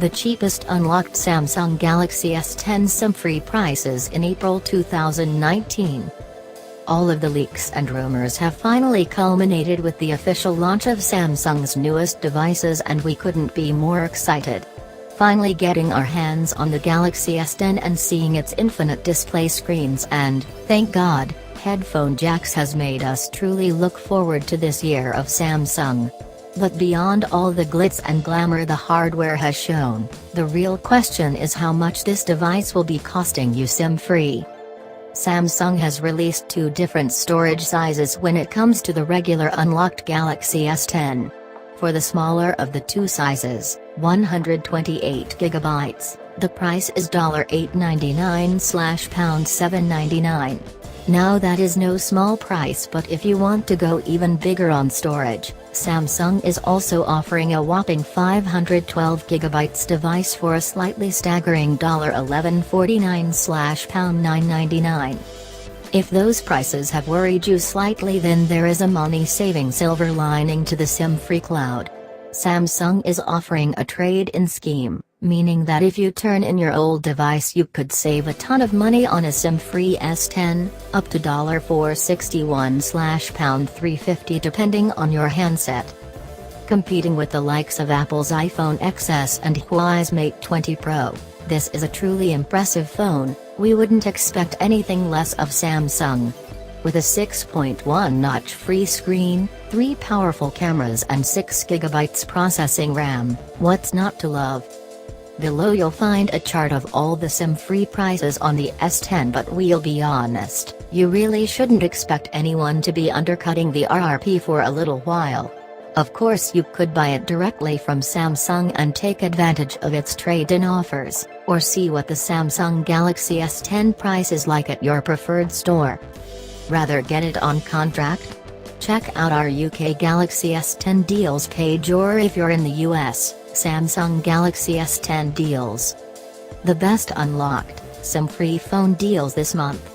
the cheapest unlocked Samsung Galaxy S10 SIM-free prices in April 2019. All of the leaks and rumors have finally culminated with the official launch of Samsung's newest devices, and we couldn't be more excited. Finally getting our hands on the Galaxy S10 and seeing its infinite display screens and, thank God, headphone jacks has made us truly look forward to this year of Samsung. But beyond all the glitz and glamour the hardware has shown, the real question is how much this device will be costing you SIM-free. Samsung has released two different storage sizes when it comes to the regular unlocked Galaxy S10. For the smaller of the two sizes, 128GB, the price is $899/$799. Now that is no small price, but if you want to go even bigger on storage, Samsung is also offering a whopping 512GB device for a slightly staggering $1149/$999. If those prices have worried you slightly, then there is a money-saving silver lining to the SIM-free cloud. Samsung is offering a trade-in scheme, meaning that if you turn in your old device you could save a ton of money on a SIM-free S10, up to $461/$350 depending on your handset. Competing with the likes of Apple's iPhone XS and Huawei's Mate 20 Pro, this is a truly impressive phone. We wouldn't expect anything less of Samsung. With a 6.1-notch free screen, 3 powerful cameras and 6GB processing RAM, what's not to love? Below you'll find a chart of all the SIM-free prices on the S10, but we'll be honest, you really shouldn't expect anyone to be undercutting the RRP for a little while. Of course you could buy it directly from Samsung and take advantage of its trade-in offers, or see what the Samsung Galaxy S10 price is like at your preferred store. Rather get it on contract? Check out our UK Galaxy S10 deals page, or if you're in the US, Samsung Galaxy S10 deals. The best unlocked, SIM-free phone deals this month.